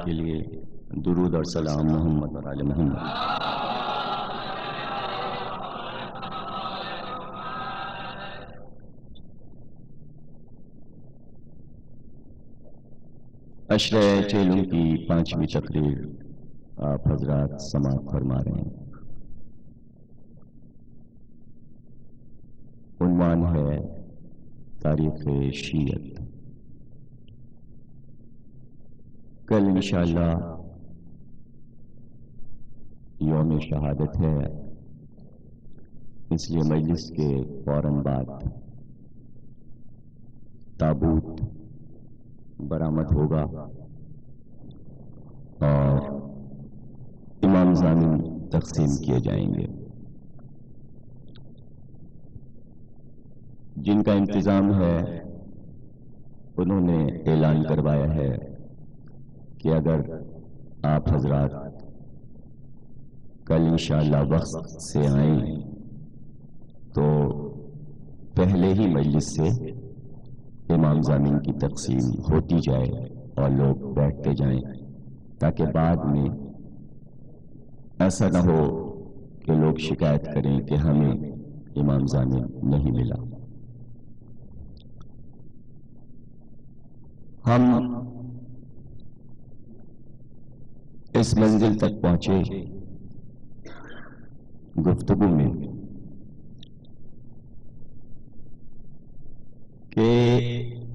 کے لیے درود اور سلام محمد اور آل محمد۔ عشرہ چیلوں کی 5ویں تقریر آپ حضرات سماعت فرما رہے ہیں۔ عنوان ہے تاریخ شیعت۔ کل انشاءاللہ یوم شہادت ہے، اس لیے مجلس کے فوراً بعد تابوت برآمد ہوگا اور امام ضامن تقسیم کیے جائیں گے۔ جن کا انتظام ہے انہوں نے اعلان کروایا ہے کہ اگر آپ حضرات کل انشاءاللہ وقت سے آئیں تو پہلے ہی مجلس سے امام ضامن کی تقسیم ہوتی جائے اور لوگ بیٹھتے جائیں، تاکہ بعد میں ایسا نہ ہو کہ لوگ شکایت کریں کہ ہمیں امام ضامن نہیں ملا۔ ہم اس منزل تک پہنچے گفتگو میں کہ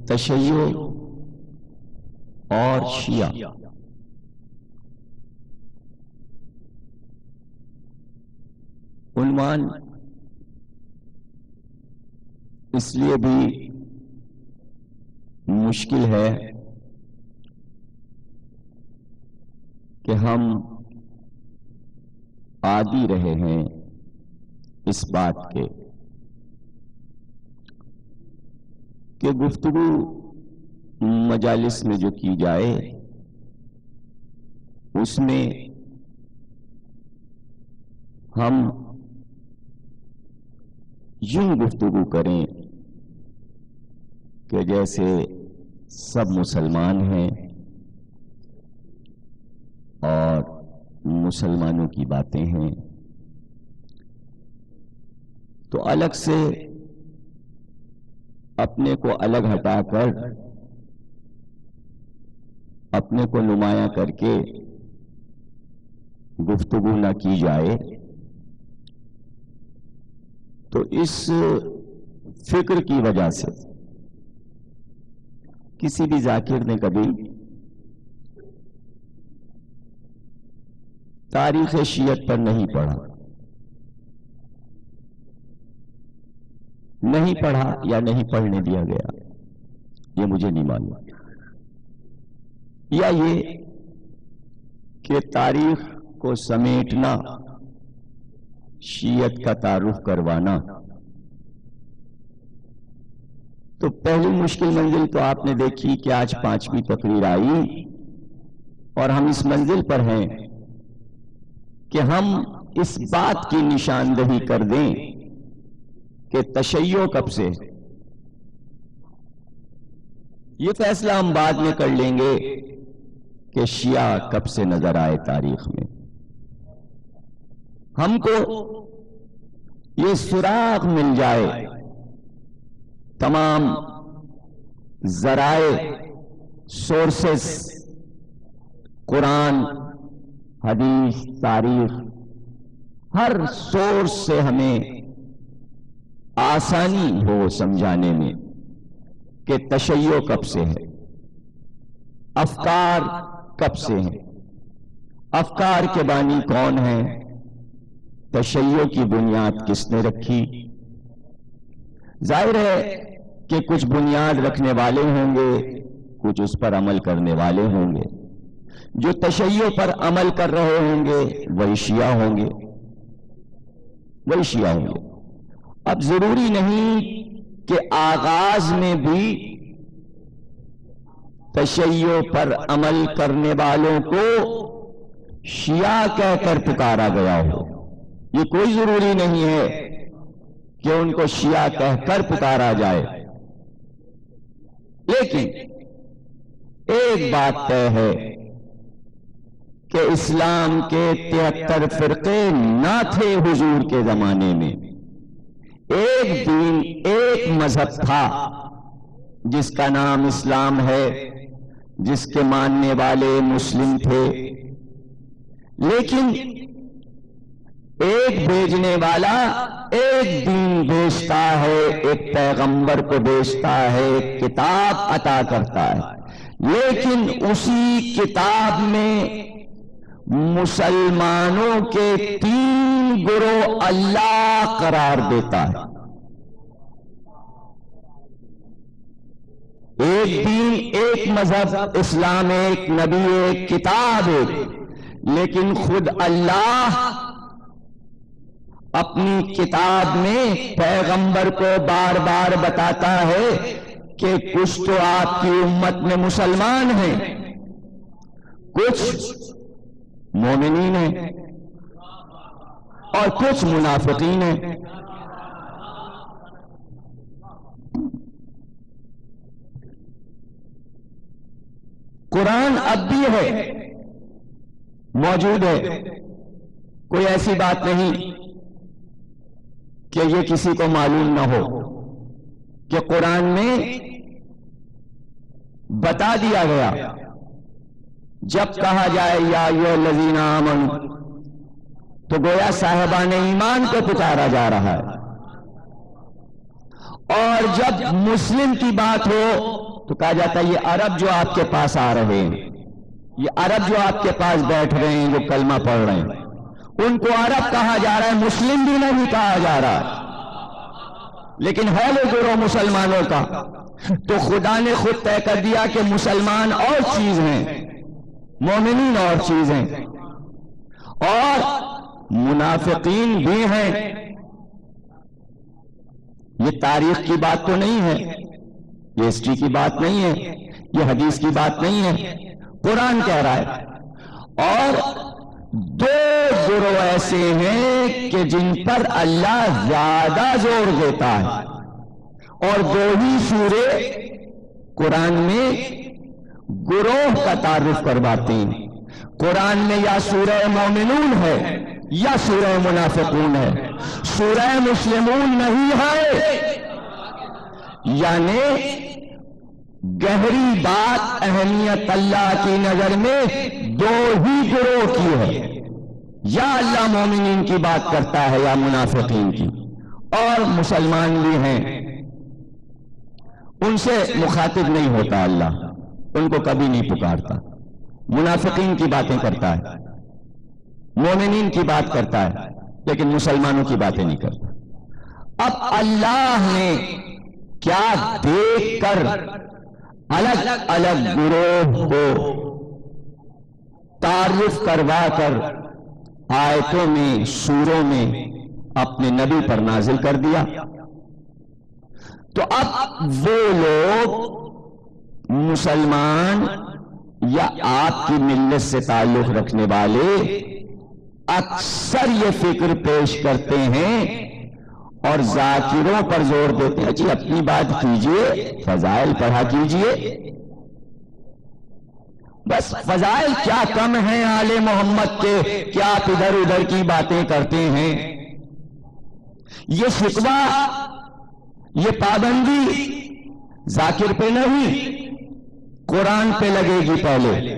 تشیع اور شیعہ عنوان اس لیے بھی مشکل ہے کہ ہم عادی رہے ہیں اس بات کے کہ گفتگو مجالس میں جو کی جائے اس میں ہم یوں گفتگو کریں کہ جیسے سب مسلمان ہیں اور مسلمانوں کی باتیں ہیں، تو الگ سے اپنے کو الگ ہٹا کر اپنے کو نمایاں کر کے گفتگو نہ کی جائے۔ تو اس فکر کی وجہ سے کسی بھی ذاکر نے کبھی تاریخ شیعت پر نہیں پڑھا، نہیں پڑھا یا نہیں پڑھنے دیا گیا، یہ مجھے نہیں معلوم، یا یہ کہ تاریخ کو سمیٹنا، شیعت کا تعارف کروانا۔ تو پہلی مشکل منزل تو آپ نے دیکھی کہ آج 5ویں تقریر آئی اور ہم اس منزل پر ہیں کہ ہم اس بات کی نشاندہی کر دیں کہ تشیع کب سے۔ یہ فیصلہ ہم بعد میں کر لیں گے کہ شیعہ کب سے نظر آئے تاریخ میں۔ ہم کو یہ سراغ مل جائے، تمام ذرائع، سورسز، قرآن، حدیث، تاریخ، ہر سورس سے ہمیں آسانی ہو سمجھانے میں کہ تشیع کب سے ہے، افکار کب سے ہیں، افکار کے بانی کون ہیں، تشیع کی بنیاد کس نے رکھی۔ ظاہر ہے کہ کچھ بنیاد رکھنے والے ہوں گے، کچھ اس پر عمل کرنے والے ہوں گے۔ جو تشیع پر عمل کر رہے ہوں گے وہی شیعہ ہوں گے، وہی شیعہ ہوں گے۔ اب ضروری نہیں کہ آغاز میں بھی تشیع پر عمل کرنے والوں کو شیعہ کہہ کر پکارا گیا ہو، یہ کوئی ضروری نہیں ہے کہ ان کو شیعہ کہہ کر پکارا جائے۔ لیکن ایک بات طے ہے کہ اسلام کے 73 فرقے نہ تھے حضور کے زمانے میں، ایک دین ایک مذہب تھا جس کا نام اسلام ہے، جس کے ماننے والے مسلم تھے، لیکن ایک بھیجنے والا ایک دین بھیجتا ہے، ایک پیغمبر کو بھیجتا ہے، ایک کتاب عطا کرتا ہے، لیکن اسی کتاب میں مسلمانوں کے 3 گروہ اللہ قرار دیتا ہے۔ ایک دین ایک مذہب، اسلام ایک، نبی ایک، کتاب ایک، لیکن خود اللہ اپنی کتاب میں پیغمبر کو بار بار بتاتا ہے کہ کچھ تو آپ کی امت میں مسلمان ہیں، کچھ مومنین ہیں اور کچھ منافقین ہیں۔ قرآن اب بھی ہے، موجود ہے، کوئی ایسی بات نہیں کہ یہ کسی کو معلوم نہ ہو کہ قرآن میں بتا دیا گیا، جب کہا جائے یا ایھا الذین آمنوا تو گویا صاحبان ایمان کو پکارا جا رہا ہے، اور جب مسلم کی بات ہو تو کہا جاتا ہے یہ عرب جو آپ کے پاس آ رہے ہیں، یہ عرب جو آپ کے پاس بیٹھ رہے ہیں، جو کلمہ پڑھ رہے ہیں، ان کو عرب کہا جا رہا ہے، مسلم بھی نہیں کہا جا رہا، لیکن ہے وہ گروہ مسلمانوں کا۔ تو خدا نے خود طے کر دیا کہ مسلمان اور چیز ہیں، مومنین اور چیز ہیں، اور منافقین بھی ہیں۔ یہ تاریخ کی بات تو نہیں ہے، یہ ہسٹری کی بات نہیں ہے، یہ حدیث کی بات نہیں ہے، قرآن کہہ رہا ہے۔ اور 2 گروہ ایسے ہیں کہ جن پر اللہ زیادہ زور دیتا ہے، اور 2 ہی سورے قرآن میں گروہ کا تعارف کرواتے ہیں۔ قرآن میں یا سورہ مومنون ہے یا سورہ منافقون ہے، سورہ مسلمون نہیں ہے۔ یعنی گہری بات، اہمیت اللہ کی نظر میں 2 ہی گروہ کی ہے، یا اللہ مومنین کی بات کرتا ہے یا منافقین کی، اور مسلمان بھی ہیں، ان سے مخاطب نہیں ہوتا اللہ، ان کو کبھی نہیں پکارتا، منافقین کی باتیں کرتا ہے، مومنین کی بات کرتا ہے، لیکن مسلمانوں کی باتیں نہیں کرتا۔ اب اللہ نے کیا دیکھ کر الگ الگ گروہ کو تعارف کروا کر آیتوں میں، سوروں میں اپنے نبی پر نازل کر دیا، تو اب وہ لوگ مسلمان یا آپ کی ملت سے تعلق رکھنے والے اکثر یہ فکر پیش کرتے ہیں اور ذاکروں پر زور دیتے ہیں، جی اپنی بات کیجئے، فضائل پڑھا کیجئے، بس فضائل کیا کم ہیں آل محمد کے، کیا آپ ادھر ادھر کی باتیں کرتے ہیں۔ یہ شکوہ، یہ پابندی ذاکر پہ نہیں، قرآن پہ لگے گی، پہلے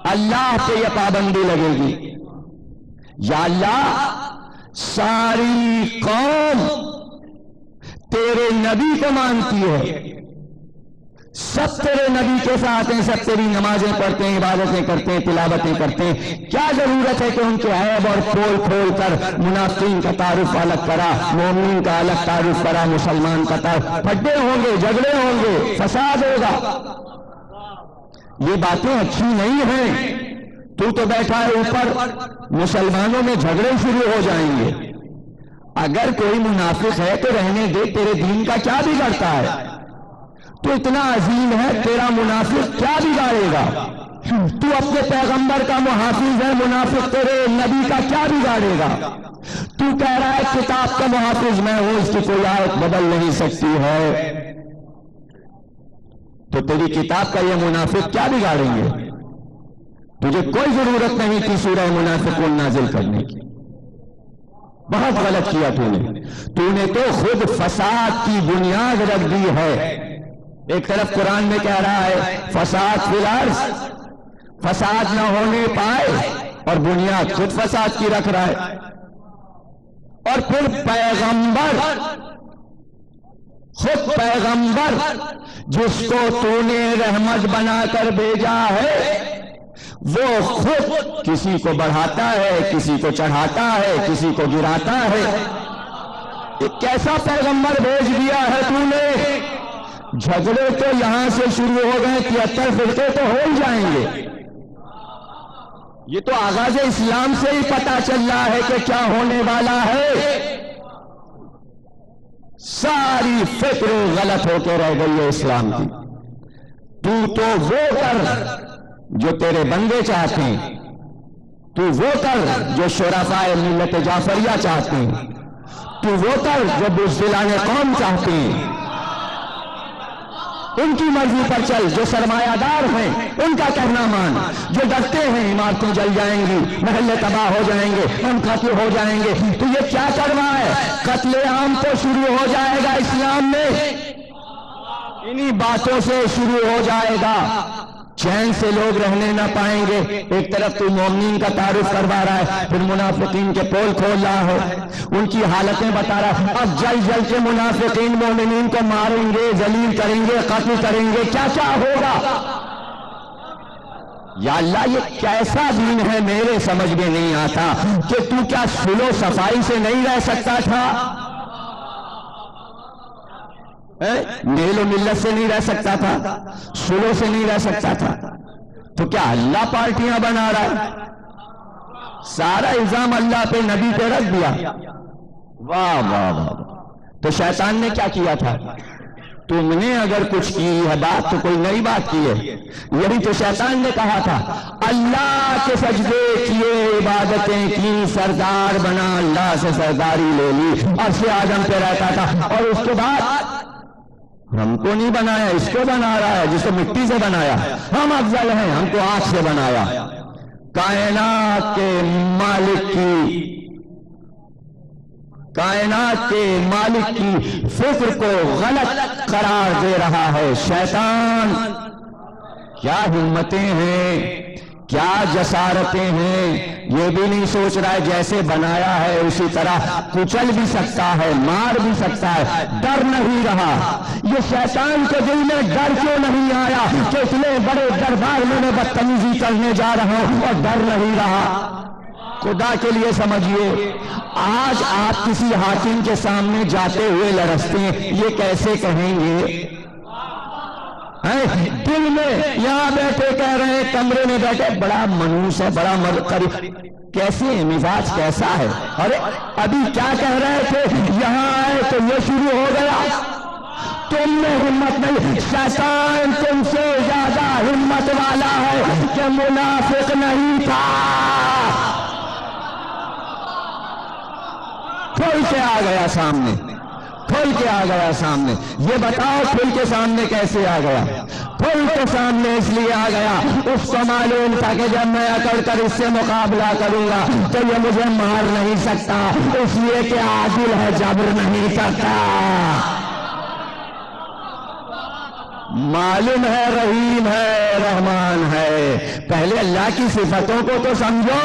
اللہ پہ یہ پابندی لگے گی۔ یا اللہ، ساری قوم تیرے نبی کو مانتی ہے، سب تیرے نبی کے ساتھ ہیں، سب تیری نمازیں پڑھتے ہیں، عبادتیں کرتے ہیں، تلاوتیں کرتے ہیں، کیا ضرورت ہے کہ ان کے عیب اور کھول کھول کر منافقین کا تعارف الگ کرا، مومنین کا الگ تعارف کرا، مسلمان کا تعارف؟ پھڈے ہوں گے، جھگڑے ہوں گے، فساد ہوگا، یہ باتیں اچھی نہیں ہیں۔ تو بیٹھا ہے اوپر، مسلمانوں میں جھگڑے شروع ہو جائیں گے۔ اگر کوئی منافق ہے تو رہنے دے، تیرے دین کا کیا بگڑتا ہے؟ تو اتنا عظیم ہے، تیرا منافق کیا بگاڑے گا؟ تو اپنے پیغمبر کا محافظ ہے، منافق تیرے نبی کا کیا بگاڑے گا؟ تو کہہ رہا ہے کتاب کا محافظ میں ہوں، اس کی کوئی آیت بدل نہیں سکتی ہے، تو تیری کتاب کا یہ منافق کیا بگاڑیں گے؟ تجھے کوئی ضرورت نہیں تھی سورہ منافقون نازل کرنے کی. بہت غلط کیا تو نے تو خود فساد کی بنیاد رکھ دی ہے. ایک طرف قرآن میں کہہ رہا ہے فساد فی الارض، فساد نہ ہونے پائے، اور بنیاد خود فساد کی رکھ رہا ہے. اور پھر خود پیغمبر جس کو تو نے رحمت بنا کر بھیجا ہے، وہ خود کسی کو بڑھاتا ہے، کسی کو چڑھاتا ہے، کسی کو گراتا ہے. ایک کیسا پیغمبر بھیج دیا ہے تو نے؟ جھگڑے تو یہاں سے شروع ہو گئے، 73 فرقے تو ہو ہی جائیں گے. یہ تو آغاز اسلام سے ہی پتا چل رہا ہے کہ کیا ہونے والا ہے. ساری فکر غلط ہو کے رہ گئی ہے اسلام کی. تو وہ کر جو تیرے بندے چاہتے ہیں، تو وہ کر جو شرفاء ملت جعفریہ چاہتے ہیں، تو وہ کر جو بزدلان قوم چاہتے ہیں. ان کی مرضی پر چل. جو سرمایہ دار ہیں ان کا کہنا مان. جو ڈرتے ہیں عمارتیں جل جائیں گی، محلے تباہ ہو جائیں گے، ہم قتل ہو جائیں گے، تو یہ کیا کر رہا ہے؟ قتل عام تو شروع ہو جائے گا اسلام میں، انہی باتوں سے شروع ہو جائے گا. چین سے لوگ رہنے نہ پائیں گے. ایک طرف تو مومنین کا تعارف کروا رہا ہے، پھر منافقین کے پول کھول رہا ہے، ان کی حالتیں بتا رہا ہے. اب جل جل کے منافقین مومنین کو ماریں گے، ذلیل کریں گے، قتل کریں گے. کیا کیا ہوگا؟ یا اللہ یہ کیسا دین ہے میرے سمجھ میں نہیں آتا کہ تو کیا سلو صفائی سے نہیں رہ سکتا تھا؟ میل و ملت سے نہیں رہ سکتا تھا؟ سلو سے نہیں رہ سکتا تھا؟ تو کیا اللہ پارٹیاں بنا رہا ہے؟ سارا الزام اللہ پہ، نبی پہ رکھ دیا. واہ واہ واہ. تو شیطان نے کیا کیا تھا؟ تم نے اگر کچھ کی ہے بات تو کوئی نئی بات کی ہے. یہی تو شیطان نے کہا تھا اللہ کے سجدے کیے، عبادتیں کی، سردار بنا، اللہ سے سرداری لے لی، عرش اعظم پہ رہتا تھا، اور اس کے بعد ہم کو نہیں بنایا، اس کو بنا رہا ہے جس کو مٹی سے بنایا. ہم افضل ہیں، ہم کو آگ سے بنایا. کائنات کے مالک کی فکر کو غلط قرار دے رہا ہے شیطان. کیا ہمتیں ہیں، کیا جسارتیں ہیں. یہ بھی نہیں سوچ رہا ہے جیسے بنایا ہے اسی طرح کچل بھی سکتا ہے، مار بھی سکتا ہے. ڈر نہیں رہا. یہ شیطان کے دل میں ڈر کیوں نہیں آیا کہ اتنے بڑے دربار میں بدتمیزی کرنے جا رہا ہوں، اور ڈر نہیں رہا. خدا کے لیے سمجھیے، آج آپ کسی حاکم کے سامنے جاتے ہوئے لرزتے ہیں، یہ کیسے کہیں گے؟ دل میں یہاں بیٹھے کہہ رہے ہیں، کمرے میں بیٹھے بڑا منوس ہے، بڑا کیسے مزاج کیسا ہے؟ ارے ابھی کیا کہہ رہے تھے؟ یہاں آئے تو یہ شروع ہو گیا. تم میں ہمت نہیں. شیطان تم سے زیادہ ہمت والا ہے کہ منافق نہیں تھا. کھل کے آ گیا سامنے، کھل کے آ گیا سامنے. یہ بتاؤ کھل کے سامنے کیسے آ گیا؟ کھل کے سامنے اس لیے آ گیا، اس کو معلوم تھا کہ جب میں اکڑ کر اس سے مقابلہ کروں گا تو یہ مجھے مار نہیں سکتا، اس لیے کہ عادل ہے، جبر نہیں کرتا. معلوم ہے رحیم ہے، رحمان ہے. پہلے اللہ کی صفتوں کو تو سمجھو،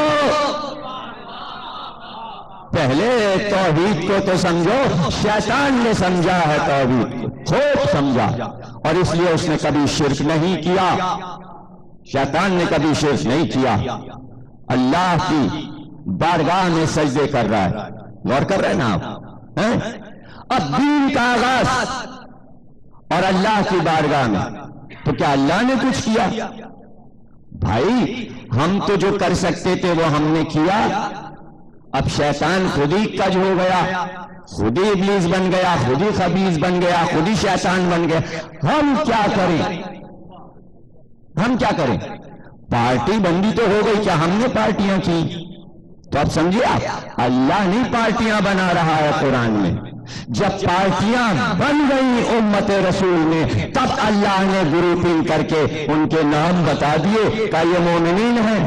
پہلے توحید کو تو سمجھو. شیطان نے سمجھا ہے توحید کو، خوب سمجھا، اور اس لیے اس نے کبھی شرک نہیں کیا. شیطان نے کبھی شرک نہیں کیا. اللہ کی بارگاہ میں سجدے کر رہا ہے. غور کر رہے ہیں نا آپ؟ اب دین کا آغاز اور اللہ کی بارگاہ میں، تو کیا اللہ نے کچھ کیا؟ بھائی ہم تو جو کر سکتے تھے وہ ہم نے کیا. اب شیطان خود ہی کج ہو گیا، خود ہی ابلیس بن گیا، خود ہی خبیث بن گیا، خود ہی شیطان بن گیا. ہم کیا کریں؟ ہم کیا کریں؟ پارٹی بندی تو ہو گئی، کیا ہم نے پارٹیاں کی؟ تو اب سمجھے آپ، اللہ نہیں پارٹیاں بنا رہا ہے قرآن میں. جب پارٹیاں بن گئی امت رسول میں تب اللہ نے گروپنگ کر کے ان کے نام بتا دیے کہ یہ مومنین ہیں،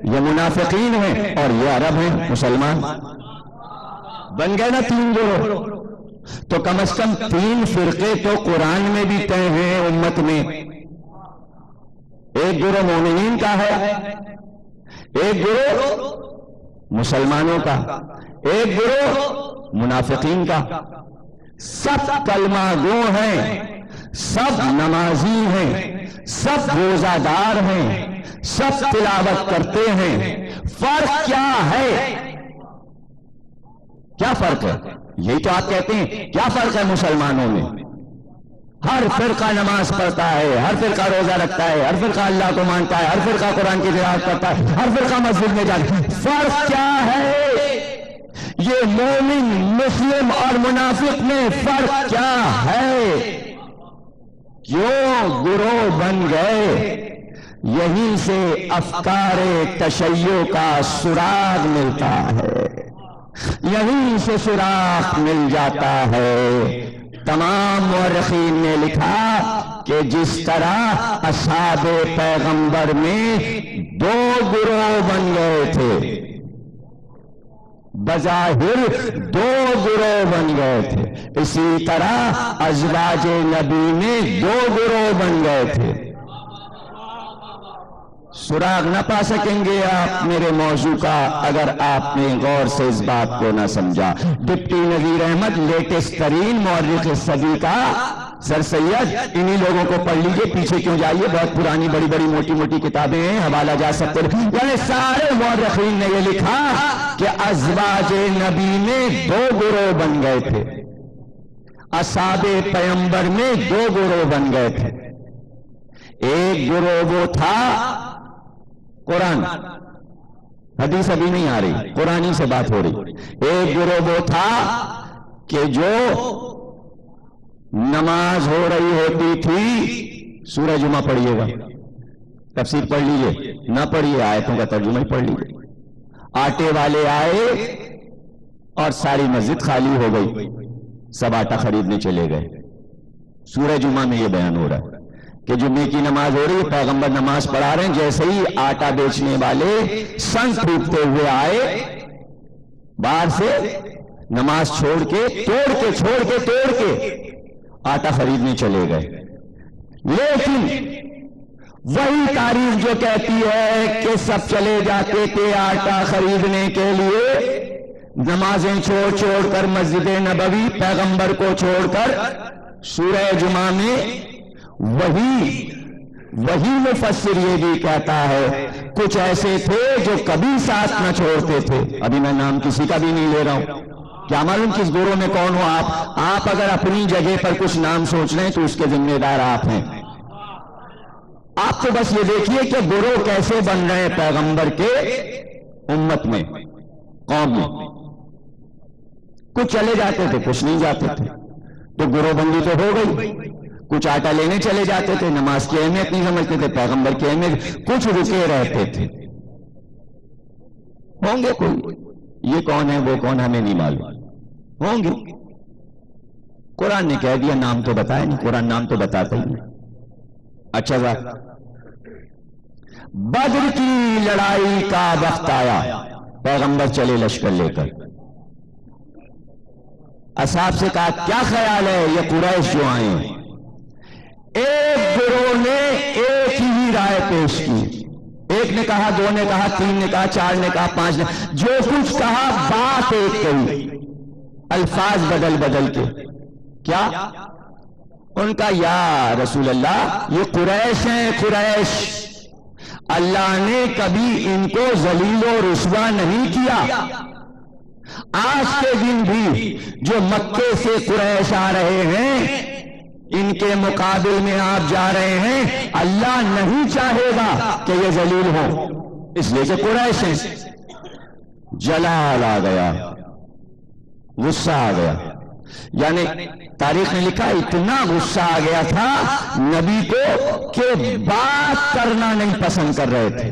یہ منافقین ہیں اور یہ عرب ہیں مسلمان. بن گئے نا 3 گروہ. تو کم از کم 3 فرقے تو قرآن میں بھی طے ہیں امت میں. ایک گروہ مومنین کا ہے، ایک گروہ مسلمانوں کا، ایک گروہ منافقین کا. سب کلمہ گو ہیں، سب نمازی ہیں، سب روزہ دار ہیں، سب تلاوت کرتے ہیں. فرق کیا ہے؟ کیا فرق ہے؟ یہی تو آپ کہتے ہیں کیا فرق ہے مسلمانوں میں؟ ہر فرقہ نماز پڑھتا ہے، ہر فرقہ روزہ رکھتا ہے، ہر فرقہ اللہ کو مانتا ہے، ہر فرقہ قرآن کی تلاوت کرتا ہے، ہر فرقہ مسجد میں جاتا ہے. فرق کیا ہے؟ یہ مومن مسلم اور منافق میں فرق کیا ہے؟ کیوں گروہ بن گئے؟ یہیں سے افکار تشیع کا سراغ ملتا ہے، یہیں سے سراغ مل جاتا ہے. تمام مورخین نے لکھا کہ جس طرح اصحاب پیغمبر میں 2 گروہ بن گئے تھے، بظاہر 2 گروہ بن گئے تھے، اسی طرح ازواج نبی میں 2 گروہ بن گئے تھے. سراغ نہ پا سکیں گے آپ میرے موضوع کا اگر آپ نے غور سے اس بات کو نہ سمجھا. ڈپٹی نذیر احمد لیٹسٹ ترین مورخ صدی کا سر سید، انہی لوگوں کو پڑھ لیجئے، پیچھے کیوں جائیے، بہت پرانی بڑی بڑی موٹی موٹی کتابیں ہیں، حوالہ جا سکتے ہیں. یعنی سارے مورخین نے یہ لکھا کہ ازواج نبی میں 2 گروہ بن گئے تھے، اصحاب پیغمبر میں 2 گروہ بن گئے تھے. ایک گروہ وہ تھا، قرآن حدیث ابھی نہیں آ رہی، قرآنی سے بات ہو رہی. ایک گروہ وہ تھا کہ جو نماز ہو رہی ہوتی تھی، سورہ جمعہ پڑھیے گا، تفسیر پڑھ لیجئے، نہ پڑھیے آیتوں کا ترجمہ ہی پڑھ لیجئے. آٹے والے آئے اور ساری مسجد خالی ہو گئی، سب آٹا خریدنے چلے گئے. سورہ جمعہ میں یہ بیان ہو رہا ہے کہ جمعے کی نماز ہو رہی ہے، پیغمبر نماز پڑھا رہے ہیں، جیسے ہی آٹا بیچنے والے سنگ پھونکتے ہوئے آئے باہر سے، نماز چھوڑ کے آٹا خریدنے چلے گئے. لیکن وہی تاریخ جو کہتی ہے کہ سب چلے جاتے تھے آٹا خریدنے کے لیے، نمازیں چھوڑ کر مسجد نبوی پیغمبر کو چھوڑ کر، سورہ جمعہ میں وہی مفسر یہ بھی کہتا ہے کچھ ایسے تھے جو کبھی ساتھ نہ چھوڑتے تھے. ابھی میں نام کسی کا بھی نہیں لے رہا ہوں، کیا معلوم کس گروہ میں کون ہو آپ اگر اپنی جگہ پر کچھ نام سوچ رہے ہیں تو اس کے ذمہ دار آپ ہیں. آپ تو بس یہ دیکھیے کہ گروہ کیسے بن رہے ہیں پیغمبر کے امت میں، قوم میں. کچھ چلے جاتے تھے، کچھ نہیں جاتے تھے، تو گروہ بندی تو ہو گئی. کچھ آٹا لینے چلے جاتے تھے، نماز کی اہمیت نہیں سمجھتے تھے، پیغمبر کی اہمیت، کچھ رکے رہتے تھے. ہوں گے کوئی، یہ کون ہے وہ کون ہمیں نہیں معلوم، ہوں گے. قرآن نے کہہ دیا، نام تو بتایا نہیں، قرآن نام تو بتاتا ہی نہیں. اچھا بات، بدر کی لڑائی کا وقت آیا، پیغمبر چلے لشکر لے کر. اصحاب سے کہا کیا خیال ہے یہ قریش جو آئے ہیں؟ ایک گروہ نے ایک ہی رائے پیش کی، ایک نے کہا، 2 نے کہا، 3 نے کہا، 4 نے کہا، 5 نے، جو کچھ کہا بات ایک کہی، الفاظ بدل کے. کیا؟ ان کا یا رسول اللہ یہ قریش ہیں، قریش، اللہ نے کبھی ان کو ذلیل و رسوا نہیں کیا. آج کے دن بھی جو مکے سے قریش آ رہے ہیں، ان کے مقابل میں آپ جا رہے ہیں، اللہ نہیں چاہے گا کہ یہ ذلیل ہو، اس لیے کہ قریش ہیں. جلال آ گیا، غصہ آ گیا. یعنی تاریخ نے لکھا اتنا غصہ آ گیا تھا نبی کو کہ بات کرنا نہیں پسند کر رہے تھے،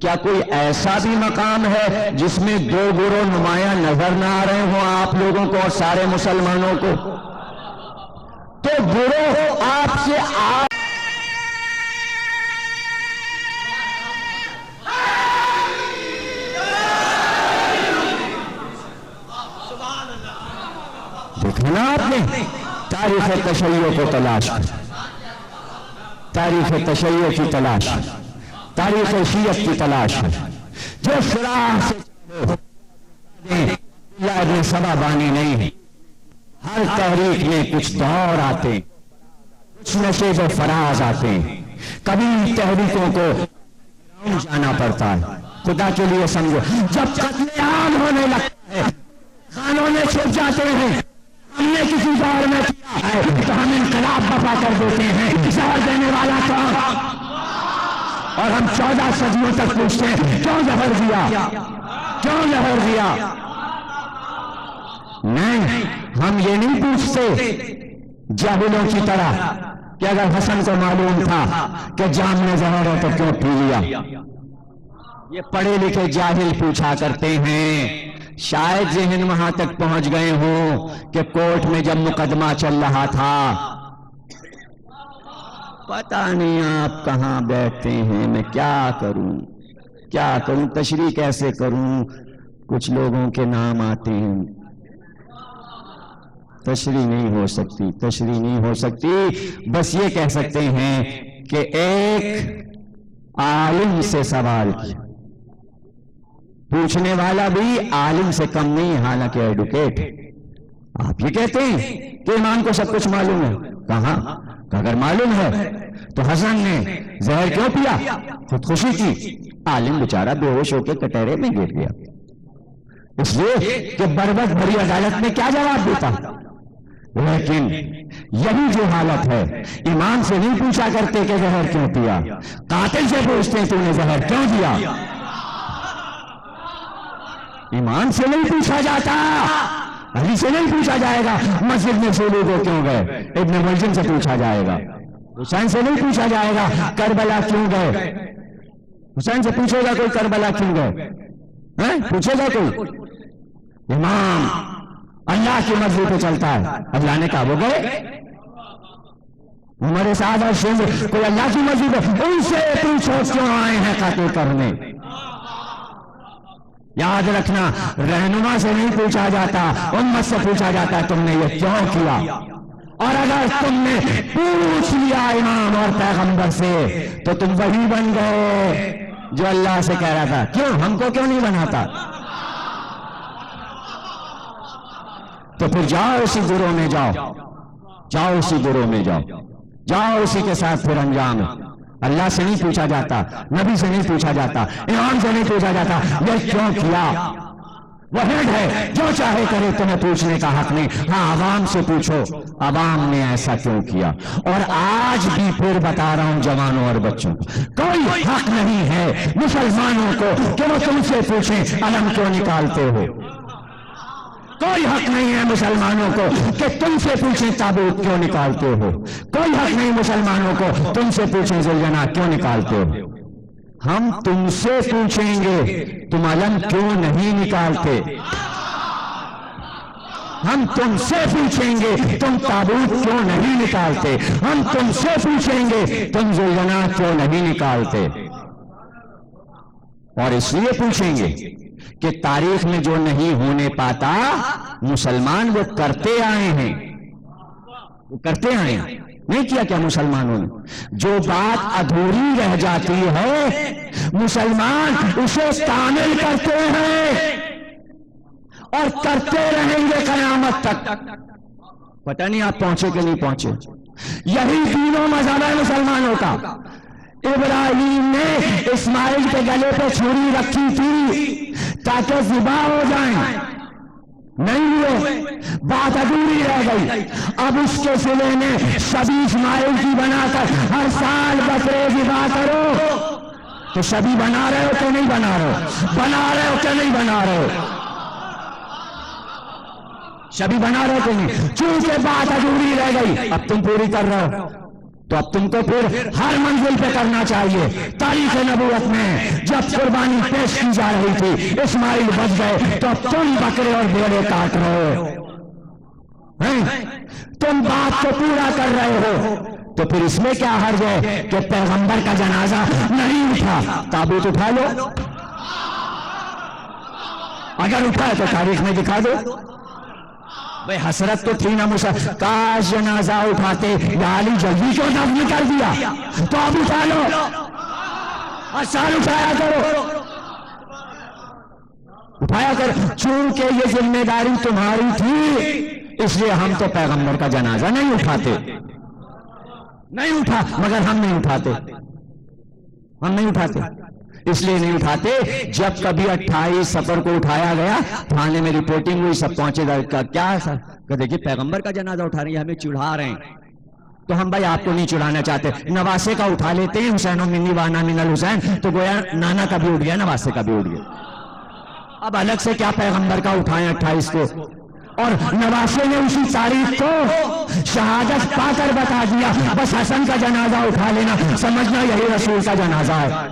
کیا کوئی ایسا بھی مقام ہے جس میں دو گروہ نمایاں نظر نہ آ رہے ہوں آپ لوگوں کو اور سارے مسلمانوں کو؟ تو گروہ آپ سے دیکھنا آپ نے تاریخ تشیع کو تلاش، تاریخ تشیع کی تلاش، تاریخ شیعت کی تلاش، جو شراح سے اللہ ابن سبا بانی نہیں ہے۔ ہر تحریک میں کچھ دور آتے ہیں، کچھ نشیب و فراز آتے ہیں، کبھی تحریکوں کو جانا پڑتا ہے۔ خدا کے لیے سمجھو، جب قتل عام ہونے لگتا ہے خانوں میں چھپ جاتے ہیں، ہم نے کسی دور میں کیا ہے تو ہم انقلاب برپا کر دیتے ہیں، زہر دینے والا کون؟ اور ہم 14 صدیوں تک پوچھتے ہیں کیوں زہر دیا، کیوں زہر دیا؟ نہیں، ہم یہ نہیں پوچھتے جاہلوں کی طرح کہ اگر حسن کو معلوم تھا کہ جام میں زہر ہے تو کیوں پی لیا۔ یہ پڑھے لکھے جاہل پوچھا کرتے ہیں، شاید ذہن وہاں تک پہنچ گئے ہوں کہ کورٹ میں جب مقدمہ چل رہا تھا پتہ نہیں آپ کہاں بیٹھتے ہیں، میں کیا کروں، تشریح کیسے کروں؟ کچھ لوگوں کے نام آتے ہیں، تشریح نہیں ہو سکتی، بس یہ کہہ سکتے ہیں کہ ایک عالم سے سوال کیا، پوچھنے والا بھی عالم سے کم نہیں، حالانکہ ایڈوکیٹ۔ آپ یہ کہتے ہیں کہ امام کو سب کچھ معلوم ہے، کہاں؟ اگر معلوم ہے تو حسن نے زہر کیوں پیا؟ خودکشی کی۔ عالم بیچارہ بے ہوش ہو کے کٹہرے میں گر گیا، اس لیے کہ بروقت بڑی عدالت میں کیا جواب دیتا۔ لیکن یہی جو حالت ہے، امام سے نہیں پوچھا کرتے کہ زہر کیوں پیا، قاتل سے پوچھتے تو نے زہر کیوں دیا۔ امام سے نہیں پوچھا جاتا، علی سے نہیں پوچھا جائے گا مسجد میں سولو کو کیوں گئے، ابن ملجم سے پوچھا جائے گا، حسین سے نہیں پوچھا جائے گا کربلا کیوں گئے، حسین سے پوچھے گا کوئی کربلا کیوں گئے، پوچھے گا کوئی؟ امام اللہ کی مرضی پہ چلتا ہے، اللہ نے کہا وہ گئے، عمر سعد اور سندھ کوئی اللہ کی مرضی پہ، ان سے پوچھو کیوں آئے ہیں قتل کرنے۔ یاد رکھنا، رہنما سے نہیں پوچھا جاتا، امت سے پوچھا جاتا تم نے یہ کیوں کیا۔ اور اگر تم نے پوچھ لیا امام اور پیغمبر سے تو تم وہی بن گئے جو اللہ سے کہہ رہا تھا، کیوں ہم کو کیوں نہیں بناتا؟ تو پھر جاؤ اسی گروہ میں جاؤ اسی گروہ میں جاؤ اسی کے ساتھ پھر انجام ہے۔ اللہ سے نہیں پوچھا جاتا، نبی سے نہیں پوچھا جاتا، امام سے نہیں پوچھا جاتا یہ کیوں کیا۔ وہ ہیڈ ہے، جو چاہے کرے، تمہیں پوچھنے کا حق نہیں۔ ہاں عوام سے پوچھو عوام نے ایسا کیوں کیا۔ اور آج بھی پھر بتا رہا ہوں جوانوں اور بچوں کو، کوئی حق نہیں ہے مسلمانوں کو کہ وہ تم سے پوچھیں علم کیوں نکالتے ہو۔ کوئی حق نہیں ہے مسلمانوں کو کہ تم سے پوچھیں تابوت کیوں نکالتے ہو۔ کوئی حق نہیں مسلمانوں کو تم سے پوچھیں ذوالجناح کیوں نکالتے ہو۔ ہم تم سے پوچھیں گے تم علم کیوں نہیں نکالتے، ہم تم سے پوچھیں گے تم تابوت کیوں نہیں نکالتے، ہم تم سے پوچھیں گے تم ذوالجناح کیوں نہیں نکالتے۔ اور اس لیے پوچھیں گے کہ تاریخ میں جو نہیں ہونے پاتا مسلمان وہ کرتے آئے ہیں، نہیں کیا کیا مسلمانوں نے؟ جو بات ادھوری رہ جاتی ہے مسلمان اسے کامل کرتے ہیں اور کرتے رہیں گے قیامت تک۔ پتہ نہیں آپ پہنچے کہ نہیں پہنچے۔ یہی تینوں مذہب ہے مسلمانوں کا۔ ابراہیم نے اسماعیل کے گلے پہ چھری رکھی تھی تاکہ ذبح ہو جائیں، نہیں ہوئے، بات ادھوری رہ گئی۔ اب اس کے سلے میں شبی اسماعیل کی بنا کر ہر سال بکرے ذبح کرو۔ تو شبی بنا رہے ہو کہ نہیں بنا رہے ہو؟ بنا رہے ہو کہ نہیں بنا رہے ہو؟ شبی بنا رہے ہو کہ نہیں؟ چونکہ بات ادھوری رہ گئی اب تم پوری کر رہے ہو۔ تو اب تم کو پھر ہر منزل پہ کرنا چاہیے. تاریخ نبوت میں جب قربانی پیش کی جا رہی تھی، اسماعیل بچ گئے، تو اب تم بکرے اور بھیڑے کاٹ رہے ہو، تم بات کو پورا کر رہے ہو. تو پھر اس میں کیا حرج ہے کہ پیغمبر کا جنازہ نہیں اٹھا؟ تابوت اٹھا لو، اگر اٹھا ہے تو تاریخ میں دکھا دو. بھئی حسرت تو تھی نا کاش جنازہ اٹھاتے، یا علی جلدی کیوں دفن کر دیا؟ تو اب اٹھا لو، ہر سال اٹھایا کرو، اٹھایا کر. چونکہ یہ ذمہ داری تمہاری تھی، اس لیے ہم تو پیغمبر کا جنازہ نہیں اٹھاتے. نہیں اٹھا، مگر ہم نہیں اٹھاتے، ہم نہیں اٹھاتے. اس لیے نہیں اٹھاتے، جب کبھی 28 سفر کو اٹھایا گیا، تھانے میں رپورٹنگ ہوئی، سب پہنچے گا، کیا ایسا کہ دیکھیے پیغمبر کا جنازہ اٹھا رہے ہیں، ہمیں چڑھا رہے ہیں. تو ہم بھائی آپ کو نہیں چڑھانا چاہتے، نواسے کا اٹھا لیتے ہیں، حسین و منی وانا من الحسین، تو گویا نانا کا بھی اٹھ گیا، نواسے کا بھی اٹھ گیا. اب الگ سے کیا پیغمبر کا اٹھائیں 28 کو، اور نواسے نے اسی تاریخ کو شہادت پا کر بتا دیا بس حسن کا جنازہ اٹھا لینا، سمجھنا یہی رسول کا جنازہ ہے.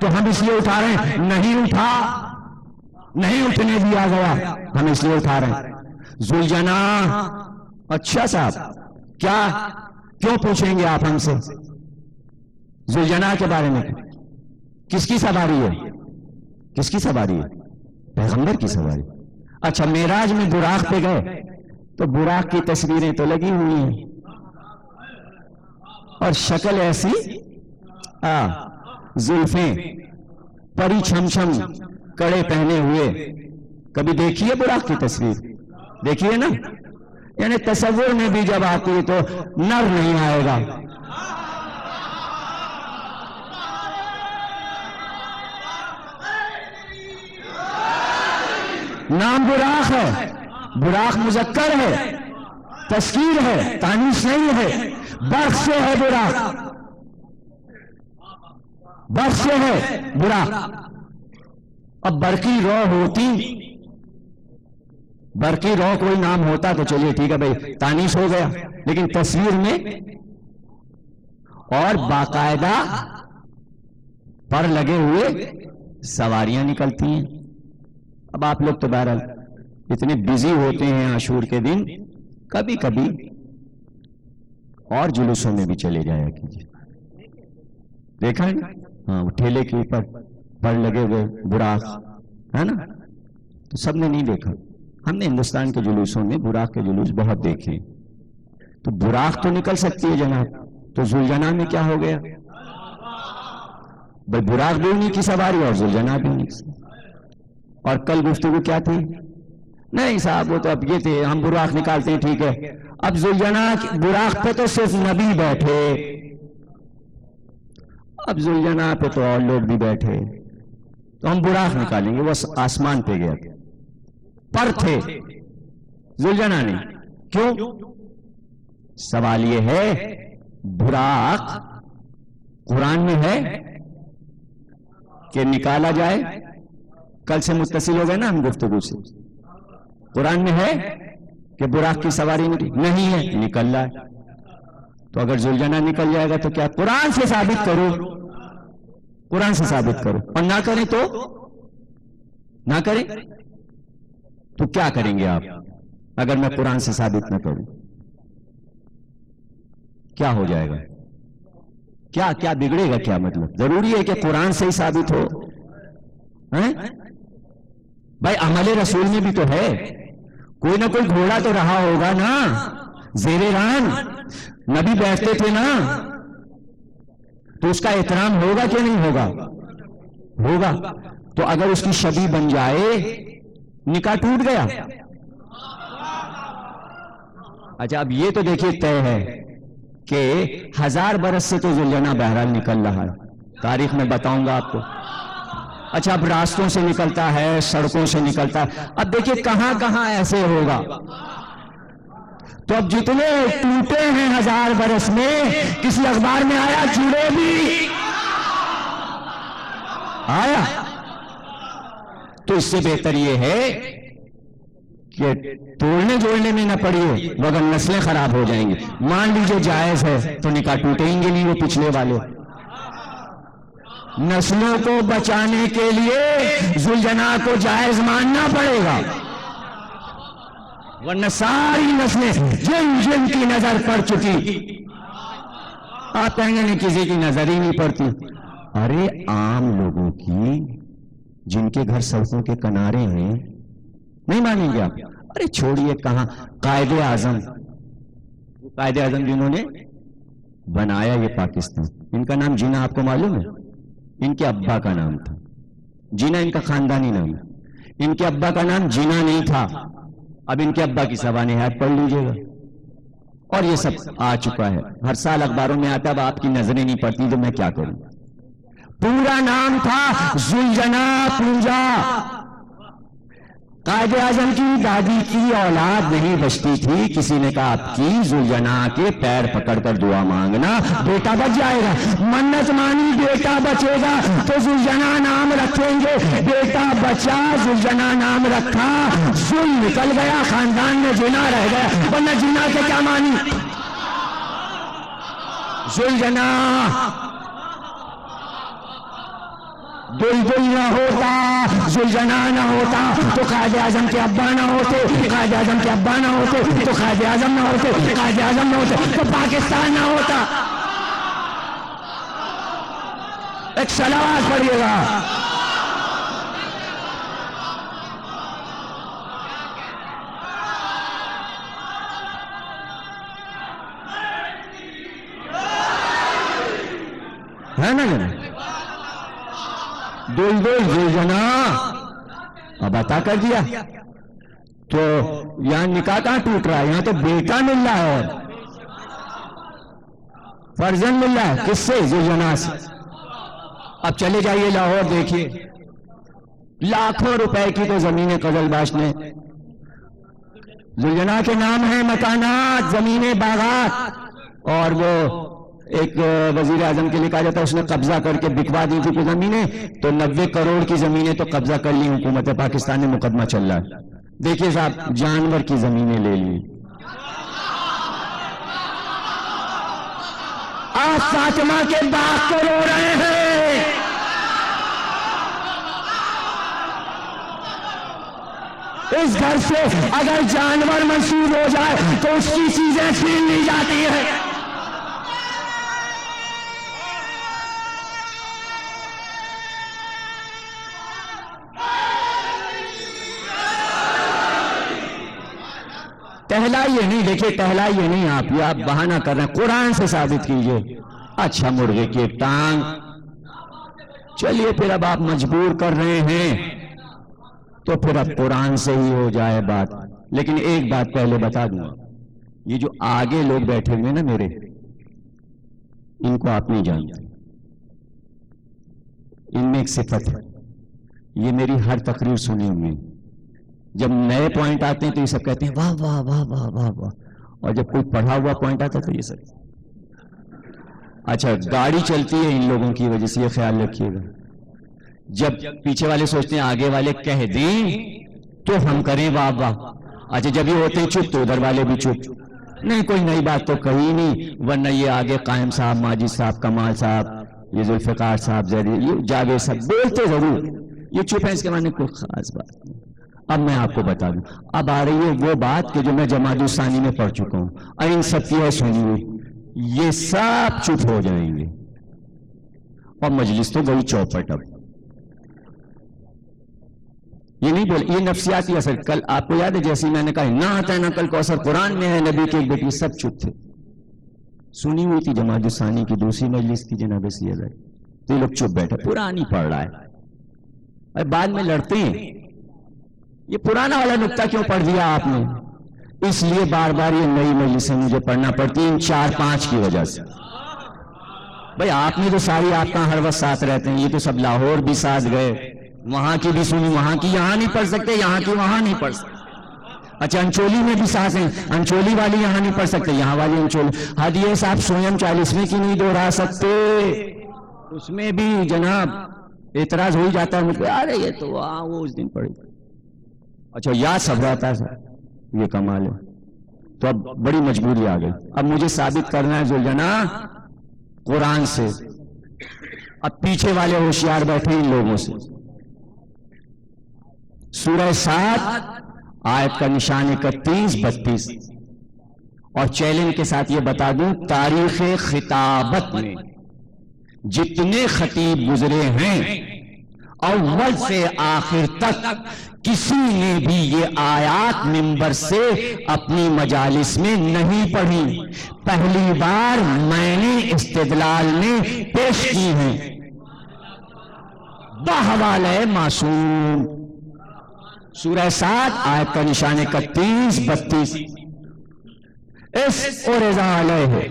تو ہم اس لیے اٹھا رہے ہیں، نہیں اٹھا، نہیں اٹھنے دیا گیا، ہم اس لیے اٹھا رہے ہیں. ذوالجناح، اچھا صاحب کیا کیوں پوچھیں گے آپ ہم سے ذوالجناح کے بارے میں؟ کس کی سواری ہے؟ کس کی سواری ہے؟ پیغمبر کی سواری. اچھا معراج میں براق پہ گئے تو براق کی تصویریں تو لگی ہوئی ہیں، اور شکل ایسی، زلفیں پری چھم چھم، کڑے پہنے ہوئے. کبھی دیکھیے براق کی تصویر؟ دیکھیے نا، یعنی تصور میں بھی جب آتی ہے تو نر نہیں آئے گا. نام براق ہے، براق مذکر ہے، تذکیر ہے، تانیث نہیں ہے. برق سے ہے براق، برق سے ہے براق. اب برقی رو ہوتی، برقی رو کوئی نام ہوتا تو چلیے ٹھیک ہے بھائی تانیث ہو گیا، لیکن تصویر میں اور باقاعدہ پر لگے ہوئے سواریاں نکلتی ہیں. اب آپ لوگ تو بہرحال اتنے بزی ہوتے ہیں عاشور کے دن، کبھی کبھی اور جلوسوں میں بھی چلے جایا کیجیے. دیکھا ہے نا، ہاں ٹھیلے کے اوپر پر لگے ہوئے براق ہے نا، تو سب نے نہیں دیکھا. ہم نے ہندوستان کے جلوسوں میں براق کے جلوس بہت دیکھے. تو براق تو نکل سکتی ہے جناب، تو ذوالجناح میں کیا ہو گیا بھائی؟ براق بھی انہیں کی سواری اور ذوالجناح بھی انہیں کی. اور کل گفتگو کیا تھی؟ نہیں صاحب وہ تو اب یہ تھے ہم براق نکالتے ہیں ٹھیک ہے، اب ذوالجناح براق پہ تو صرف نبی بیٹھے، اب ذوالجناح پہ تو اور لوگ بھی بیٹھے، تو ہم براق نکالیں گے. وہ آسمان پہ گیا تھا، پر تھے، ذوالجناح نہیں. کیوں؟ سوال یہ ہے براق قرآن میں ہے کہ نکالا جائے؟ کل سے متصل ہو گئے نا ہم گفتگو سے. قرآن میں ہے کہ براق کی سواری نہیں ہے، نکل رہا ہے. تو اگر ذوالجناح نکل جائے گا تو کیا؟ قرآن سے ثابت کرو، قرآن سے ثابت کرو. اور نہ کریں تو نہ کریں تو کیا کریں گے آپ اگر میں قرآن سے ثابت نہ کروں؟ کیا ہو جائے گا؟ کیا کیا بگڑے گا؟ کیا مطلب؟ ضروری ہے کہ قرآن سے ہی ثابت ہو؟ بھائی عمل رسول میں بھی تو ہے، کوئی نہ کوئی گھوڑا تو رہا ہوگا نا زیر ران، نبی بیٹھتے تھے نا، تو اس کا احترام ہوگا کہ نہیں ہوگا؟ ہوگا. تو اگر اس کی شبیہ بن جائے، نکاح ٹوٹ گیا. اچھا اب یہ تو دیکھیے طے ہے کہ 1000 برس سے تو ذوالجناح بہرحال نکل رہا ہے، تاریخ میں بتاؤں گا آپ کو. اچھا اب راستوں سے نکلتا ہے، سڑکوں سے نکلتا ہے، اب دیکھیے کہاں کہاں ایسے ہوگا. تو اب جتنے ٹوٹے ہیں 1000 برس میں، کسی اخبار میں آیا جڑے بھی آیا؟ تو اس سے بہتر یہ ہے کہ توڑنے جوڑنے میں نہ پڑیے مگر نسلیں خراب ہو جائیں گی. مان لیجئے جائز ہے تو نکاح ٹوٹیں گے نہیں وہ پچھلے والے. نسلوں کو بچانے کے لیے ذوالجناح کو جائز ماننا پڑے گا، ورنہ ساری نسلیں جن جن کی نظر پڑ چکی. آپ کہیں گے نہیں کسی کی نظر ہی نہیں پڑتی. ارے عام لوگوں کی جن کے گھر سڑکوں کے کنارے ہیں نہیں مانیں گے آپ؟ ارے چھوڑیے کہاں قائد اعظم جنہوں نے بنایا یہ پاکستان، ان کا نام جینا آپ کو معلوم ہے؟ ان کے ابا کا نام تھا جینا، ان کا خاندانی نام. ان کے ابا کا نام جینا نہیں تھا. اب ان کے ابا کی زبان حیات پڑھ لیجئے گا اور یہ سب آ چکا ہے، ہر سال اخباروں میں آتا. اب آپ کی نظریں نہیں پڑتی تو میں کیا کروں. پورا نام تھا ذوالجناح پونجا. قائد اعظم کی دادی کی اولاد نہیں بچتی تھی، کسی نے کہا آپ کی ذوالجناح کے پیر پکڑ کر دعا مانگنا بیٹا بچ جائے گا. منت مانی بیٹا بچے گا تو ذوالجناح نام رکھیں گے. بیٹا بچا، ذوالجناح نام رکھا، ذل نکل گیا، خاندان میں جنا رہ گیا. ورنہ جنا کے کیا مانی؟ ذوالجناح بلبل نہ ہوتا، ذوالجناح نہ ہوتا تو قائد اعظم کے ابا نہ ہوتے، قائد اعظم کے ابا نہ ہوتے تو قائد اعظم نہ ہوتے، قائد اعظم نہ ہوتے تو پاکستان نہ ہوتا. ایک صلوات پڑھیے گا. ہے نا بلبل ذوالجناح اب عطا کر دیا تو یہاں نکاح کہاں ٹوٹ رہا ہے؟ یہاں تو بیٹا مل رہا ہے اور فرزند مل رہا ہے. کس سے؟ ذوالجناح سے. اب چلے جائیے لاہور دیکھیے، لاکھوں روپے کی تو زمینیں قزل باش نے، ذوالجناح کے نام ہیں مکانات، زمینیں، باغات. اور وہ ایک وزیر اعظم کے لیے کہا جاتا ہے اس نے قبضہ کر کے بکوا دی تھی کچھ زمینیں، تو 90 کروڑ کی زمینیں تو قبضہ کر لی حکومت پاکستان میں، مقدمہ چل رہا ہے. دیکھیے صاحب جانور کی زمینیں لے لی. آج فاطمہ کے باغ کو رو رہے ہیں. اس گھر سے اگر جانور منسوخ ہو جائے تو اس کی چیزیں چھین لی جاتی ہیں. پہلا یہ نہیں، دیکھیے پہلا یہ نہیں، آپ بہانہ کر رہے ہیں، قرآن سے ثابت کیجئے. اچھا مرغے کی ایک ٹانگ، چلیے پھر اب آپ مجبور کر رہے ہیں تو پھر اب قرآن سے ہی ہو جائے بات. لیکن ایک بات پہلے بتا دوں، یہ جو آگے لوگ بیٹھے ہوئے نا میرے، ان کو آپ نہیں جانتے. ان میں ایک صفت ہے، یہ میری ہر تقریر سنی ہوئی، جب نئے پوائنٹ آتے ہیں تو یہ سب کہتے ہیں واہ واہ واہ واہ واہ واہ، اور جب کوئی پڑھا ہوا پوائنٹ آتا ہے تو یہ سب. اچھا گاڑی چلتی ہے ان لوگوں کی وجہ سے، یہ خیال رکھیے گا. جب پیچھے والے سوچتے ہیں آگے والے کہہ دیں تو ہم کریں واہ واہ. اچھا جب یہ ہوتے ہیں چپ تو ادھر والے بھی چپ، نہیں کوئی نئی بات تو کہی نہیں. ورنہ یہ آگے قائم صاحب، ماجد صاحب، کمال صاحب، یہ ذوالفقار صاحب، یہ جاوید صاحب بولتے ضرور، یہ چپ ہے، اس کے معنی کوئی خاص بات نہیں. اب میں آپ کو بتا دوں، اب آ رہی ہے وہ بات کہ جو میں جماعت الثانی میں پڑھ چکا ہوں، اور ان سب کی ہے سنی ہوئی. یہ سب چپ ہو جائیں گے اور مجلس تو گئی چوپٹ. اب یہ نہیں بول، یہ نفسیاتی اثر. کل آپ کو یاد ہے جیسے میں نے کہا نہ آتا ہے نقل کو اثر قرآن میں ہے، نبی کی ایک بیٹی، سب چپ تھے. سنی ہوئی تھی جماعت الثانی کی دوسری مجلس کی جناب سید ہے، تو یہ لوگ چپ بیٹھے، پرانی پڑھ رہا ہے، اور بعد میں لڑتے ہیں یہ پرانا والا نقطہ کیوں پڑھ دیا آپ نے. اس لیے بار بار یہ نئی مجلسیں مجھے پڑھنا پڑتی ان 4-5 کی وجہ سے. بھئی آپ نے تو ساری آپ کا ہر وقت ساتھ رہتے ہیں، یہ تو سب لاہور بھی ساتھ گئے، وہاں کی بھی سنی، وہاں کی یہاں نہیں پڑھ سکتے، یہاں کی وہاں نہیں پڑھ سکتے. اچھا انچولی میں بھی ساتھ ہیں، انچولی والی یہاں نہیں پڑھ سکتے، یہاں والی انچولی. ہدیے صاحب سویم 40ویں کی نہیں دوہرا سکتے، اس میں بھی جناب اعتراض ہو ہی جاتا ہے مجھ پہ، ارے یہ تو وہ اس دن پڑھی. اچھا یاد سب رہتا ہے سر. یہ کمال ہے. تو اب بڑی مجبوری آ گئی. اب مجھے ثابت کرنا ہے ذوالجنا قرآن سے. اب پیچھے والے ہوشیار بیٹھے ان لوگوں سے. سورہ 7 آیت کا نشان 31-32. اور چیلنج کے ساتھ یہ بتا دوں تاریخ خطابت میں جتنے خطیب گزرے ہیں اول سے آخر تک کسی نے بھی یہ آیات منبر سے اپنی مجالس میں نہیں پڑھی. پہلی بار میں نے استدلال میں پیش کی ہیں بحوالہ معصوم. سورہ 7 آیت کا نشان 31-32. اس علیہ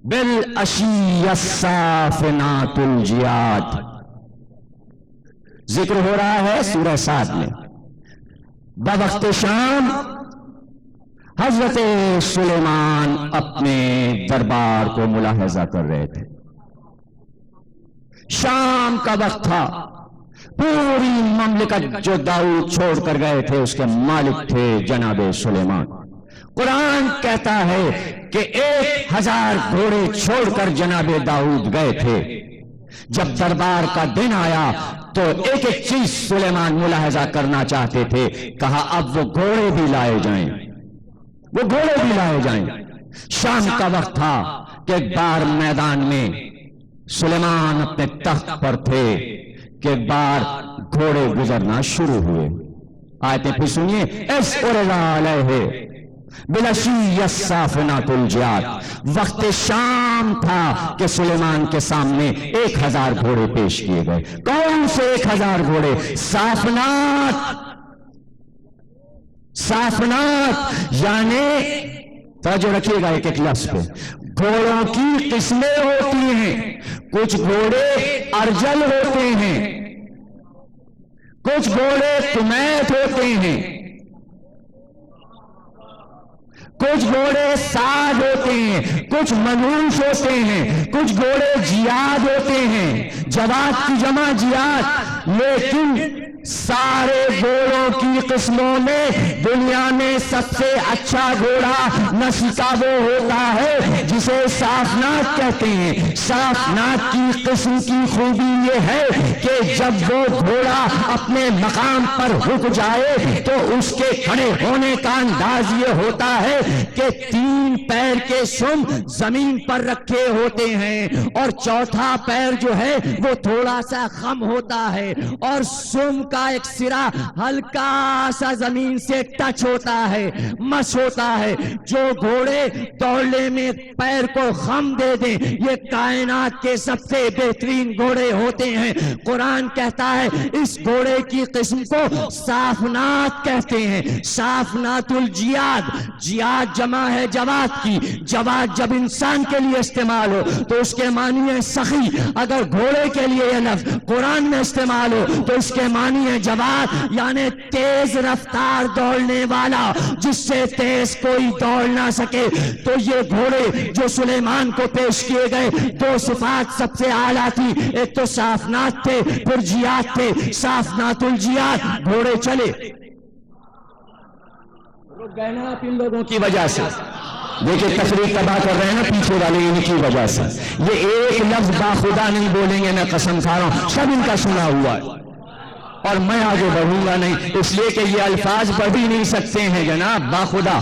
بالعشی الصافنات الجیاد ذکر ہو رہا ہے سورہ 7 میں. بوقت شام حضرت سلیمان اپنے دربار کو ملاحظہ کر رہے تھے. شام کا وقت تھا. پوری مملکت جو داؤد چھوڑ کر گئے تھے اس کے مالک تھے جناب سلیمان. قرآن کہتا ہے کہ 1000 گھوڑے چھوڑ کر جناب داؤد گئے تھے. جب دربار کا دن آیا تو ایک ایک چیز سلیمان ملاحظہ کرنا چاہتے تھے. کہا اب وہ گھوڑے بھی لائے جائیں، وہ گھوڑے بھی لائے جائیں. شام کا وقت تھا کہ ایک بار میدان میں سلیمان اپنے تخت پر تھے کہ ایک بار گھوڑے گزرنا شروع ہوئے. آیتیں پھر سنیے. اس علیہ بالعشی الصافنات الجیاد. وقت شام تھا کہ سلیمان کے سامنے 1000 گھوڑے پیش کیے گئے. کون سے 1000 گھوڑے؟ صافنات. صافنات یعنی توجہ رکھیے گا ایک ایک لفظ پہ. گھوڑوں کی قسمیں ہوتی ہیں. کچھ گھوڑے ارجل ہوتے ہیں، کچھ گھوڑے کمیت ہوتے ہیں، کچھ گھوڑے ساز ہوتے ہیں، کچھ منوش ہوتے ہیں، کچھ گھوڑے جیاد ہوتے ہیں. جواد کی جمع جیاد. لیکن سارے گھوڑوں کی قسموں میں دنیا میں سب سے اچھا گھوڑا نسل کا وہ ہوتا ہے جسے صافنات کہتے ہیں. صافنات کی قسم کی خوبی یہ ہے کہ جب وہ گھوڑا اپنے مقام پر رک جائے تو اس کے کھڑے ہونے کا انداز یہ ہوتا ہے کہ 3 پیر کے سم زمین پر رکھے ہوتے ہیں اور چوتھا پیر جو ہے وہ تھوڑا سا خم ہوتا ہے اور سم کا ایک سرا ہلکا سا زمین سے ٹچ ہوتا ہے، مس ہوتا ہے. جو گھوڑے دوڑنے میں پیر کو خم دے دیں یہ کائنات کے سب سے بہترین گھوڑے ہوتے ہیں. قرآن کہتا ہے اس گھوڑے کی قسم کو صافنات کہتے ہیں. صافنات الجیاد. جیاد جمع ہے جواد کی. جواد جب انسان کے لیے استعمال ہو تو اس کے معنی ہے سخی. اگر گھوڑے کے لیے یہ لفظ قرآن میں استعمال ہو تو اس کے معنی ہے جواد یعنی تیز رفتار دوڑنے والا جس سے تیز کوئی دوڑ نہ سکے. تو یہ گھوڑے جو سلیمان کو پیش کیے گئے 2 صفات سب سے اعلیٰ تھی. ایک تو صافنات تھے پھر جیاد تھے. صافنات الجیاد. گھوڑے چلے آپ ان لوگوں کی وجہ سے. دیکھیں تفریق تباہ کر رہے ہیں نا پیچھے والے ان کی وجہ سے. یہ ایک لفظ باخدا نہیں بولیں گے، میں قسم کھا رہا ہوں سب ان کا سنا ہوا ہے اور میں آگے بڑھوں گا نہیں، اس لیے کہ یہ الفاظ پڑھ ہی نہیں سکتے ہیں جناب. باخدا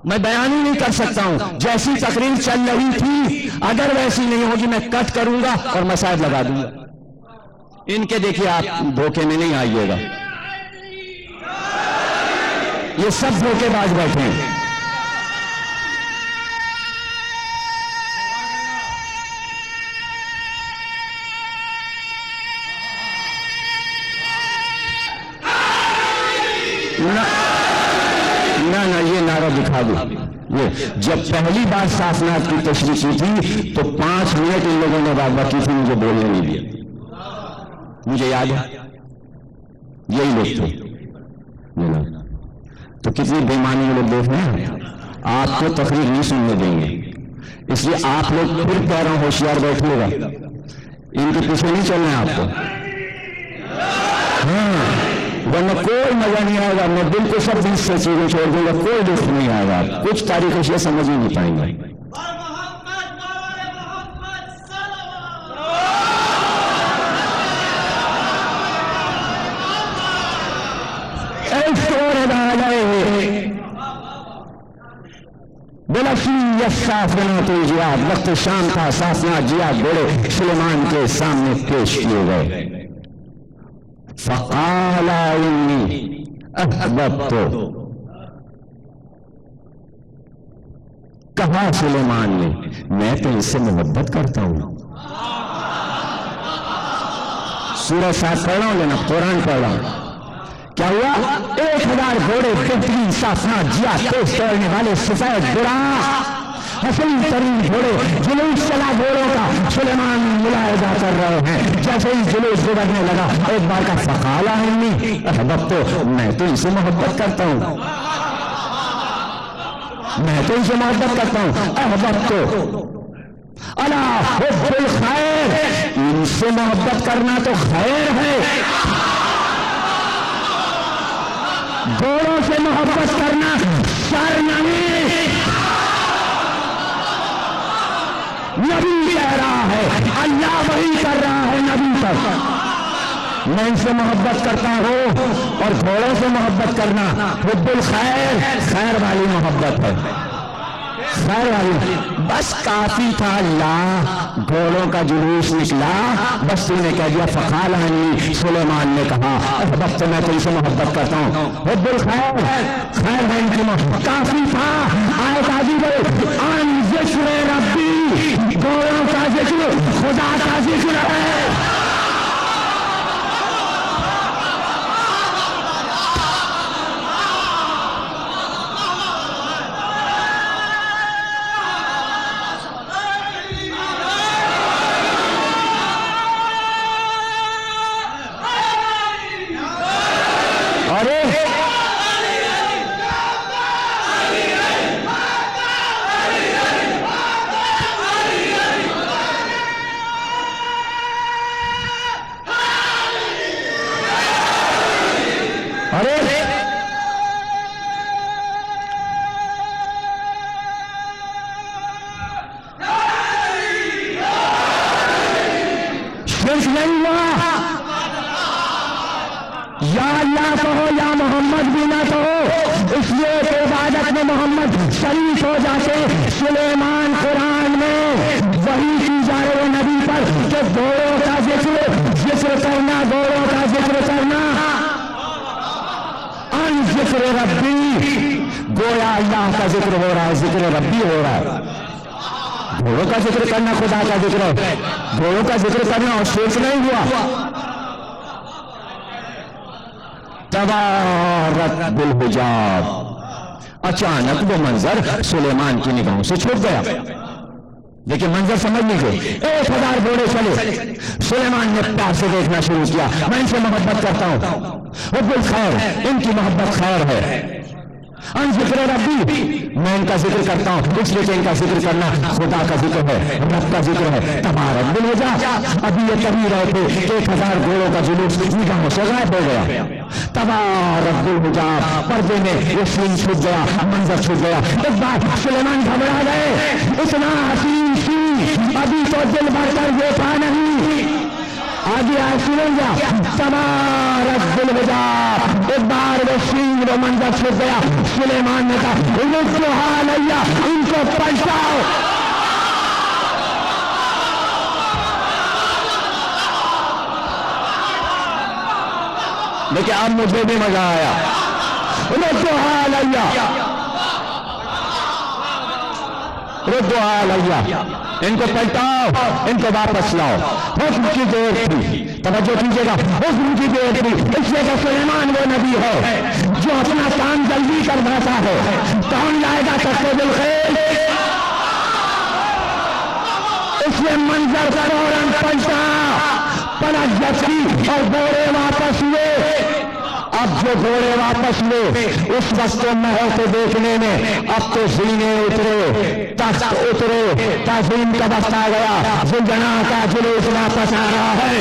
میں بیان ہی نہیں کر سکتا ہوں. جیسی تقریر چل رہی تھی اگر ویسی نہیں ہوگی میں کٹ کروں گا اور مسائل لگا دوں گا. ان کے دیکھیے آپ دھوکے میں نہیں آئیے گا. یہ سب دھوکے باز بیٹھے ہیں. نہ یہ نعرہ دکھا دو. یہ جب پہلی بار صافنات کی تشریح کی تھی تو 5 منٹ ان لوگوں نے واقعہ کی تھی، مجھے بولنے نہیں دیا. مجھے یاد ہے یہی لوگ تھے. تو کتنی بےمانی لوگ دیکھ رہے ہیں. آپ کو تقریر نہیں سننے دیں گے، اس لیے آپ لوگ پھر کہہ رہا ہوں ہوشیار بیٹھیے گا. ان کے پیچھے نہیں چلنا ہے آپ کو. ہاں ورنہ کوئی مزہ نہیں آئے گا. میں بالکل سب بیچ سے چیزیں چھوڑ دوں گا, کوئی لطف نہیں آئے گا. کچھ تاریخ اشیاء سمجھ ہی نہیں پائیں گے. صافنات الجیاد, وقت شام تھا, صافنات جیاد گھوڑے سلیمان کے سامنے پیش کیے گئے. فقال انی احببت, کہا سلیمان نے میں تو اس سے محبت کرتا ہوں. سورہ سات پڑھ رہا ہوں لینا قرآن پڑھ رہا ہوں. کیا ہوا؟ 1000 گھوڑے بہترین صافنات جیاد پیش کرنے والے سفید براق حسین ترین گھوڑے جلوس چلا گھوڑوں کا. سلیمان ملاحظہ کر رہے ہیں. جیسے ہی جلوس گزرنے لگا ایک بار کا فقال انی احببت, میں تو ان سے محبت کرتا ہوں, میں تو ان سے محبت کرتا ہوں. احببت الا حب الخیر, ان سے محبت کرنا تو خیر ہے. گھوڑوں سے محبت کرنا شر نہیں. نبی کہہ رہا ہے, اللہ وحی کر رہا ہے نبی پر. میں ان سے محبت کرتا ہوں, اور گھوڑوں سے محبت کرنا حب الخیر, خیر والی محبت ہے, خیر والی. بس کافی تھا اللہ, گھوڑوں کا جلوس نکلا, بس تو نے کہہ دیا فقال انی. سلیمان نے کہا بس میں تو ان سے محبت کرتا ہوں, حب الخیر, خیر ہے ان کی محبت. کافی تھا. آیت عجیب ہے, ان ذکر ربی, گھوڑوں کا ذکر خدا کا ذکر ہے. یا اللہ کہو یا محمد بھی نہ کہو, اس لیے کہ عبادت میں محمد شریف ہو جاتے. سلیمان قرآن میں وحی کی جا رہے نبی پر کہ گھوڑوں کا ذکر کرنا, گھوڑوں کا ذکر کرنا. ان ذکر ربی, گویا اللہ کا ذکر ہو رہا ہے, ذکر ربی ہو رہا ہے. گھوڑوں کا ذکر کرنا خدا کا ذکر ہے, گھوڑوں کا ذکر کرنا اور شرک نہیں ہوا. تبارک بالحجاب, اچانک وہ منظر سلیمان کی نگاہوں سے چھپ گیا. لیکن منظر سمجھ لیجیے, 1000 گھوڑے چلے, سلیمان نے پاس سے دیکھنا شروع کیا. میں ان سے محبت کرتا ہوں, حب الخیر, ان کی محبت خیر ہے. ان ذکر ربی, میں ان کا ذکر کرتا ہوں اس لیے کہ ان کا ذکر کرنا خدا کا ذکر ہے, رب کا ذکر ہے. تبارک بالحجاب, ابھی یہ کہی رہے تھے 1000 گھوڑوں کا جلوس نگاہوں سے غائب ہو گیا. تبارک بالحجاب, پردے میں یہ سین چھپ گیا, منظر چھپ گیا. ایک بار سلیمان گھبرا گئے, اتنا حسین سین ابھی تو دل بھر کر دیکھا نہیں. آگے آئے سنیں گا, تبارک بالحجاب, ایک بار وہ سین وہ منظر چھپ گیا. سلیمان نے کہا ردوہا علیہ, ان کو پلٹاؤ. لیکن اب مجھے بھی مزہ آیا. ردوہا علیہ, ردوہا علیہ, ان کو پلٹاؤ, ان کو واپس لاؤ. حکم کی دیر تھی, توجہ کیجیے گا, حکم کی دیر تھی. اس لیے کہ سلیمان وہ نبی ہے جو اپنا کام جلدی کر بھاتا ہے. کون لائے گا تخت بالخیل, اس لیے منظر فوراً پلٹا, پلٹ جچی اور گھوڑے واپس ہوئے. اب جو گھوڑے واپس لے اس وقت تو محل کو دیکھنے میں اب تو زینے اترے, تخت اترے, تعظیم کا وقت آ گیا. زلجنا کا جلوس واپس آ رہا ہے.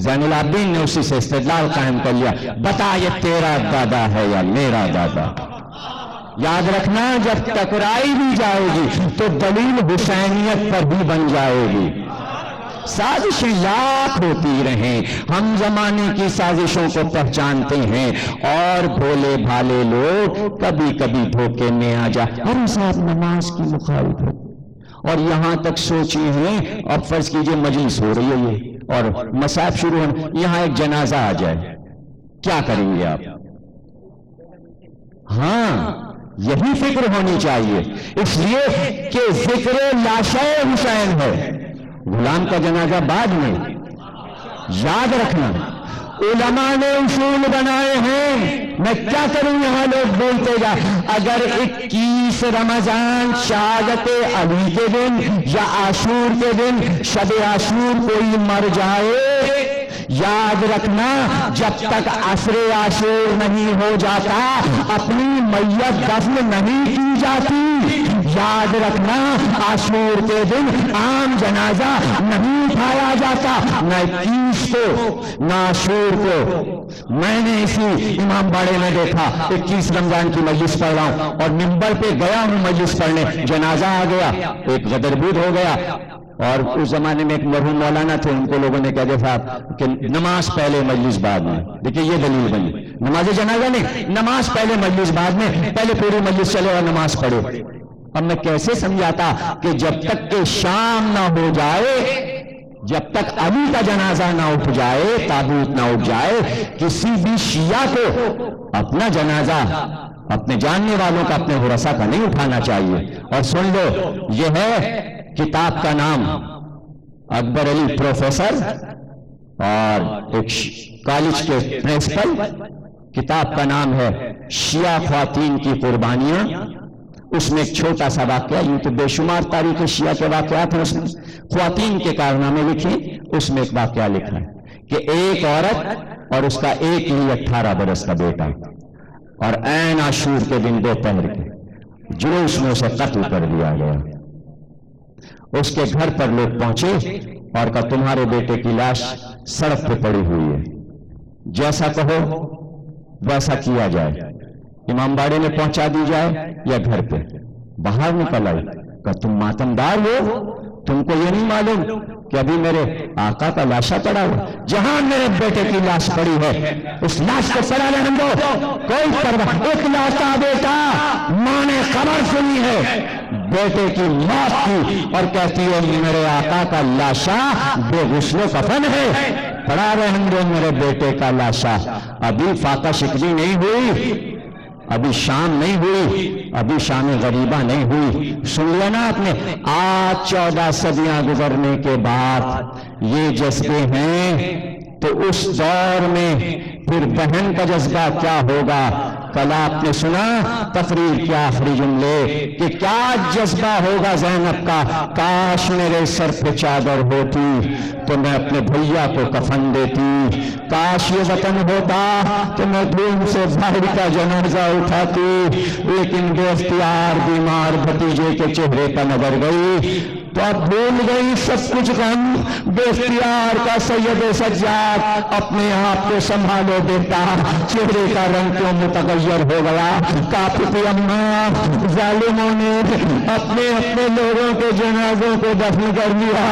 زین العابدین نے اسی سے استدلال قائم کر لیا، بتا یہ تیرا دادا ہے یا میرا دادا؟ یاد رکھنا جب ٹکرائی بھی جائے گی تو دلیل حسینیت پر بھی بن جائے گی۔ سازشیں لاکھ ہوتی رہیں، ہم زمانے کی سازشوں کو پہچانتے ہیں، اور بھولے بھالے لوگ کبھی کبھی دھوکے میں آ جائے۔ ارے صاحب نماز کی مخالفت، اور یہاں تک سوچی ہیں، اب فرض کیجئے مجلس ہو رہی ہے یہ اور مصائب شروع ہونے، یہاں ایک جنازہ آ جائے، کیا کریں گے آپ؟ ہاں یہی فکر ہونی چاہیے، اس لیے کہ ذکر لاشے حسین ہے، غلام کا جنازہ بعد میں۔ یاد رکھنا علماء نے اصول بنائے ہیں، میں کیا کروں یہاں لوگ بولتے جا، اگر 21 رمضان شہادت علی کے دن یا عاشور کے دن شب عاشور کوئی مر جائے، یاد رکھنا جب تک عصر عاشور نہیں ہو جاتا اپنی میت دفن نہیں کی جاتی۔ یاد رکھنا عاشور کے دن عام جنازہ نہیں اٹھایا جاتا، نہ 21 کو نہ عاشور کو۔ میں نے اسی امام باڑے میں دیکھا، 21 رمضان کی مجلس پڑھ رہا ہوں اور منبر پہ گیا ہوں مجلس پڑھنے، جنازہ آ گیا، ایک غدر بود ہو گیا، اور اس زمانے میں ایک مرحوم مولانا تھے، ان کو لوگوں نے کہا صاحب کہ نماز پہلے مجلس بعد میں۔ دیکھیں یہ دلیل بنی، نماز جنازہ نہیں، نماز پہلے مجلس بعد میں، پہلے پوری مجلس چلے اور نماز پڑھو۔ اب میں کیسے سمجھاتا کہ جب تک کہ شام نہ ہو جائے، جب تک علی کا جنازہ نہ اٹھ جائے، تابوت نہ اٹھ جائے، کسی بھی شیعہ کو اپنا جنازہ اپنے جاننے والوں کا، اپنے ورثہ کا نہیں اٹھانا چاہیے۔ اور سن لو، یہ ہے کتاب کا نام، اکبر علی پروفیسر اور ایک کالج کے پرنسپل، کتاب کا نام ہے شیعہ خواتین کی قربانیاں۔ اس میں ایک چھوٹا سا واقعہ، یوں تو بے شمار تاریخ شیعہ کے واقعات ہیں، اس میں خواتین کے کارنامے لکھے، اس میں ایک واقعہ لکھا ہے کہ ایک عورت اور اس کا ایک ہی 18 برس کا بیٹا، اور عین عاشور کے دن دوپہر کے جلوس میں اسے قتل کر دیا گیا۔ اس کے گھر پر لوگ پہنچے اور کہا تمہارے بیٹے کی لاش سڑک پہ پڑی ہوئی ہے، جیسا کہو ویسا کیا جائے، امام باڑے میں پہنچا دی جائے یا گھر پہ۔ باہر نکل آئی، کہا تم ماتمدار ہو، تم کو یہ نہیں معلوم کہ ابھی میرے آقا کا لاشا پڑا ہوا، جہاں میرے بیٹے کی لاش پڑی ہے اس لاش کو چلا لینے دو، کوئی پرواہ۔ ایک لاتا بیٹا، ماں نے خبر سنی ہے بیٹے کی موت کی، اور کہتی ہے میرے آقا کا لاشا بے غسل و کفن ہے، پڑا رہنے دو میرے بیٹے کا لاشا۔ ابھی فاقہ شکنی نہیں ہوئی، ابھی شام نہیں ہوئی، ابھی شام غریبہ نہیں ہوئی۔ سن لینا آپ نے، آج 14 صدیاں گزرنے کے بعد یہ جذبے ہیں، تو اس دور میں پھر بہن کا جذبہ کیا ہوگا؟ کل آپ نے سنا تقریر کے آخری جملے کہ کیا جذبہ ہوگا زینب کا، کاش میرے سر پہ چادر ہوتی تو میں اپنے بھیا کو کفن دیتی، کاش یہ وطن ہوتا تو میں دھوم سے باہر کا جنازہ اٹھاتی، لیکن بے اختیار بیمار بھتیجے کے چہرے پر نظر گئی تو اب بھول گئی سب کچھ غم۔ بے اختیار کا سید سجاد، اپنے آپ کو سنبھالو بیٹا، چہرے کا رنگ کیوں متغیر ہو گیا؟ کافی اماں، ظالموں نے اپنے لوگوں کے جنازوں کو دفن کر دیا،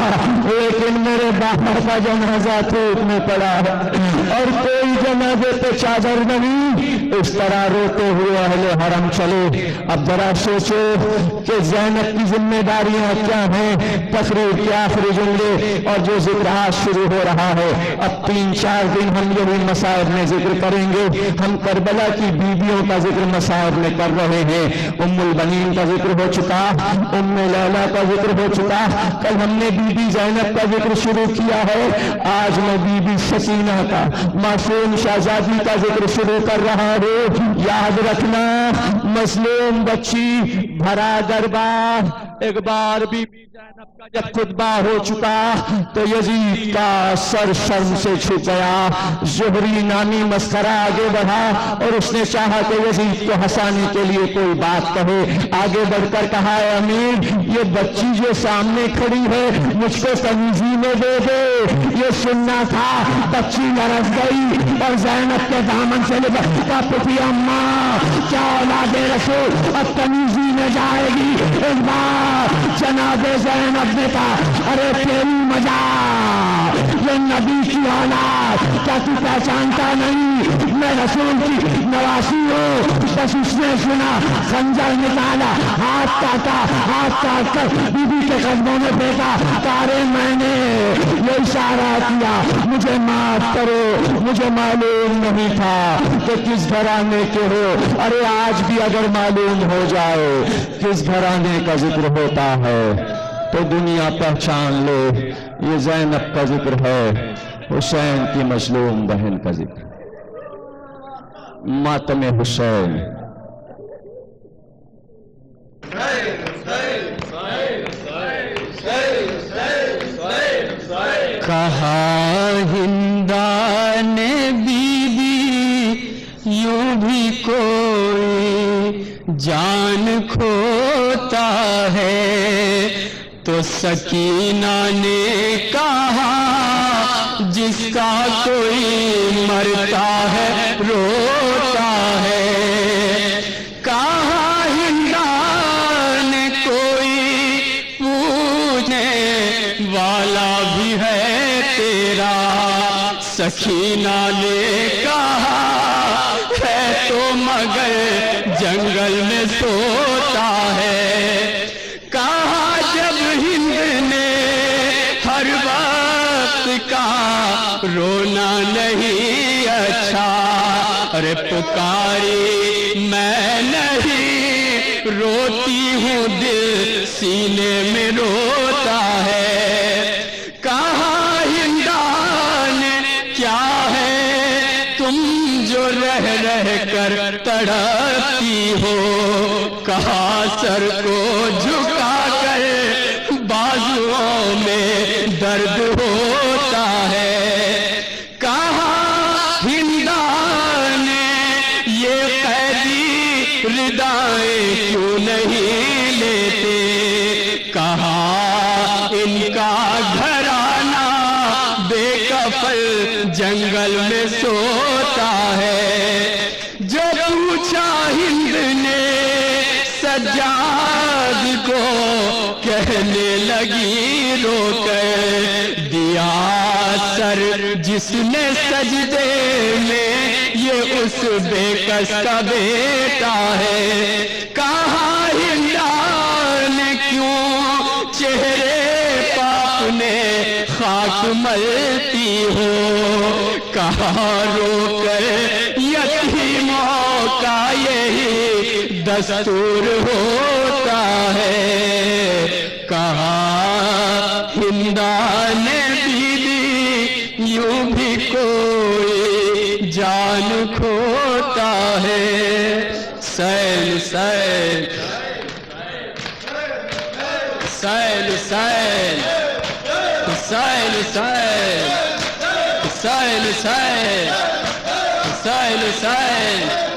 لیکن میرے باہر کا جنازہ دھوپ میں پڑا اور کوئی جنازے پہ چادر نہیں۔ اس طرح روتے ہوئے اہل حرم چلے۔ اب ذرا سوچو کہ زینب کی ذمہ داریاں کیا ہیں۔ تقریر کے آخری جملے اور جو ذکر آج شروع ہو رہا ہے، اب 3-4 دن ہم یہی مصائب میں ذکر کریں گے۔ ہم کربلا کی بیویوں کا ذکر مصائب میں کر رہے ہیں، ام البنین کا ذکر ہو چکا، ام لیلا کا ذکر ہو چکا، کل ہم نے بی بی زینب کا ذکر شروع کیا ہے، آج میں بی بی سکینہ کا، معصوم شہزادی کا ذکر شروع کر رہا ہوں۔ یاد رکھنا، مظلوم بچی، بھرا دربار، ایک بار بھی زینب کا جب خطبہ ہو چکا تو یزید کا سر شرم سے چھپ گیا. زہری نامی مسخرہ آگے بڑھا اور اس نے چاہا کہ یزید کو ہنسانے کے لیے کوئی بات کہے. آگے بڑھ کر کہا اے امیر یہ بچی جو سامنے کھڑی ہے مجھ کو تمیزی میں دے دے. یہ سننا تھا. بچی لرز گئی اور زینب کے دامن سے لپٹا پھپھی اماں کیا اولاد رسول اب تمیزی میں جائے گی. ایک بار جناب زینب نے کہا ارے تیری مجا یہ نبی کی اولاد کیا تو پہچانتا نہیں میں رسول کی نواسی ہوں. بس اس نے سنا خنجر نکالا ہاتھ کاٹ کر بی بی کے قدموں میں پھینکا. تارے میں نے یہ اشارہ کیا مجھے معاف کرو مجھے معلوم نہیں تھا کہ کس گھرانے کے ہو. ارے آج بھی اگر معلوم ہو جائے کس گھرانے کا ذکر ہوتا ہے تو دنیا پہچان لے یہ زینب کا ذکر ہے حسین کی مظلوم بہن کا ذکر. ماتم حسین کہا ہندا نے بی بی یوں بھی کوئی جان کھوتا ہے تو سکینہ نے کہا جس کا کوئی مرتا ہے روتا ہے. کہا ہندا نے کوئی پوچھنے والا بھی ہے تیرا. سکینہ نے کہا ہے تو مگر جنگل میں سوتا ہے. کہا جب ہند نے ہر وقت کا رونا نہیں اچھا. ارے پکاری میں نہیں روتی ہوں دل سینے میں روتا ہے. کہا ہندا نے کیا ہے تم جو رہ رہ کر تڑپتی ہو. کہا سر کو جھکا کر بازوؤں میں درد ہوتا ہے. کہا ہندا نے یہ قیدی ردائیں کیوں نہیں لیتے. کہا ان کا گھرانہ بے کفن جنگل میں سوتا ہے. جو پوچھا ہند نے سجاد کو کہنے لگی رو کر دیا سر جس نے سجدے میں یہ اس بے کس کا بیٹا ہے. کہا ہندا نے کیوں چہرے پاپ نے خاک ملتی ہو. کہا رو کر یتیموں کا یہی دستور ہوتا ہے. کہا ہندا نے بیوی یوں بھی کوئی جان کھوتا ہے. سیل سیل سیل سیل سیل سیل سیل سیل سیل سیل